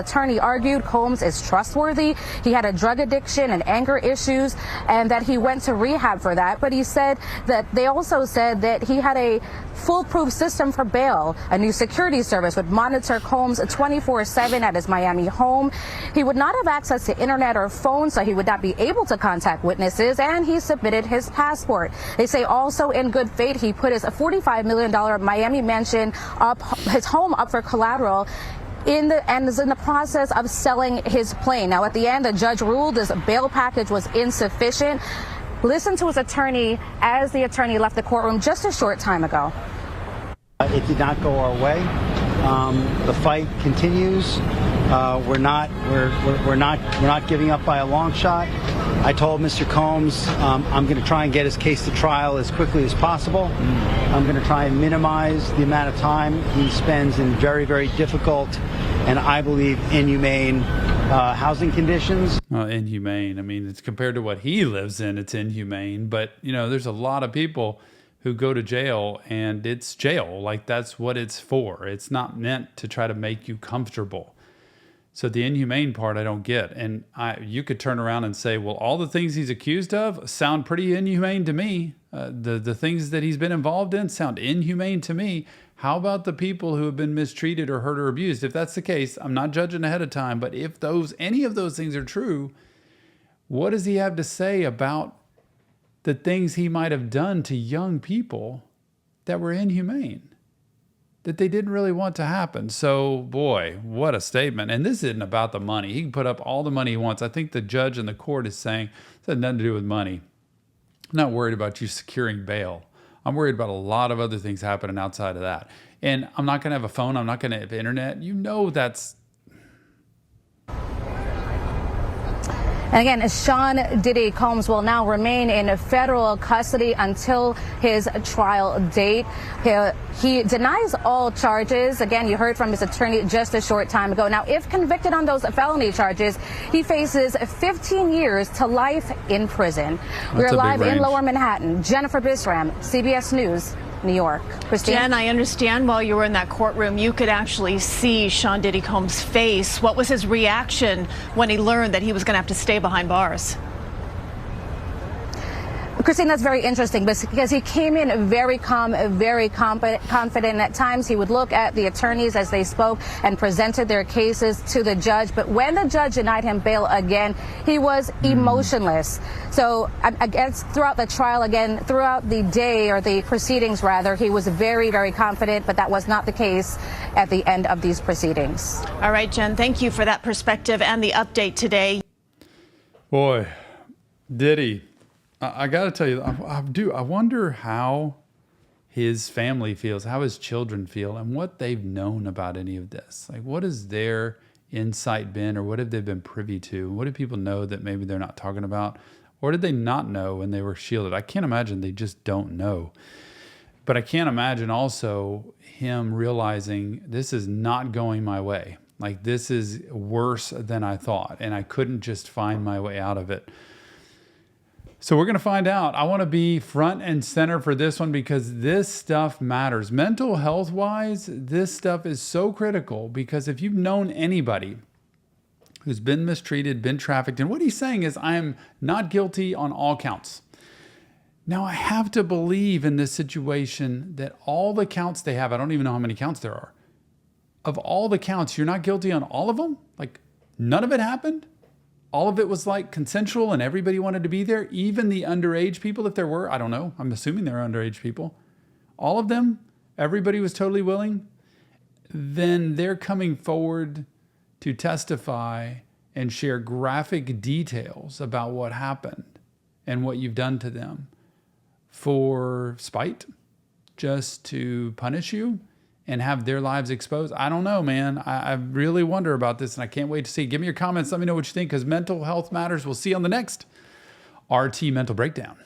Attorney argued Combs is trustworthy. He had a drug addiction and anger issues, and that he went to rehab for that. But he said that they also said that he had a foolproof system for bail. A new security service would monitor Combs 24/7 at his Miami home. He would not have access to internet or phone, so he would not be able to contact witnesses, and he submitted his passport. They say also in good faith he put his $45 million Miami mansion up, his home up for collateral, and is in the process of selling his plane. Now, at the end, the judge ruled this bail package was insufficient. Listen to his attorney as the attorney left the courtroom just a short time ago. It did not go our way. The fight continues. We're not giving up by a long shot. I told Mr. Combs I'm going to try and get his case to trial as quickly as possible. I'm going to try and minimize the amount of time he spends in very, very difficult and, I believe, inhumane housing conditions. Well, inhumane. I mean, it's compared to what he lives in, it's inhumane. But, you know, there's a lot of people who go to jail, and it's jail. Like, that's what it's for. It's not meant to try to make you comfortable. So the inhumane part I don't get. And you could turn around and say, well, all the things he's accused of sound pretty inhumane to me. The things that he's been involved in sound inhumane to me. How about the people who have been mistreated or hurt or abused? If that's the case, I'm not judging ahead of time, but if any of those things are true, what does he have to say about the things he might have done to young people that were inhumane, that they didn't really want to happen? So, boy, what a statement. And this isn't about the money. He can put up all the money he wants. I think the judge in the court is saying it had nothing to do with money. I'm not worried about you securing bail. I'm worried about a lot of other things happening outside of that. And I'm not going to have a phone. I'm not going to have internet. You know that's... And again, Sean Diddy Combs will now remain in federal custody until his trial date. He denies all charges. Again, you heard from his attorney just a short time ago. Now, if convicted on those felony charges, he faces 15 years to life in prison. We're live in Lower Manhattan. Jennifer Bisram, CBS News, New York. Christine? Jen, I understand while you were in that courtroom, you could actually see Sean Diddy Combs' face. What was his reaction when he learned that he was going to have to stay behind bars? Christine, that's very interesting because he came in very calm, very confident. At times, he would look at the attorneys as they spoke and presented their cases to the judge. But when the judge denied him bail again, he was emotionless. So I guess throughout the trial, again, throughout the day or the proceedings, rather, he was very, very confident. But that was not the case at the end of these proceedings. All right, Jen, thank you for that perspective and the update today. Boy, Diddy. I got to tell you, I wonder how his family feels, how his children feel, and what they've known about any of this. Like, what has their insight been, or what have they been privy to? What do people know that maybe they're not talking about? Or did they not know when they were shielded? I can't imagine they just don't know. But I can't imagine also him realizing this is not going my way. Like, this is worse than I thought, and I couldn't just find my way out of it. So we're going to find out. I want to be front and center for this one because this stuff matters. Mental health wise, this stuff is so critical because if you've known anybody who's been mistreated, been trafficked, and what he's saying is, I am not guilty on all counts. Now, I have to believe in this situation that all the counts they have, I don't even know how many counts there are. Of all the counts, you're not guilty on all of them? Like, none of it happened? All of it was like consensual and everybody wanted to be there, even the underage people, if there were. I don't know. I'm assuming there are underage people. All of them, everybody was totally willing. Then they're coming forward to testify and share graphic details about what happened and what you've done to them for spite, just to punish you and have their lives exposed. I don't know, man. I really wonder about this, and I can't wait to see. Give me your comments. Let me know what you think, because mental health matters. We'll see you on the next RT Mental Breakdown.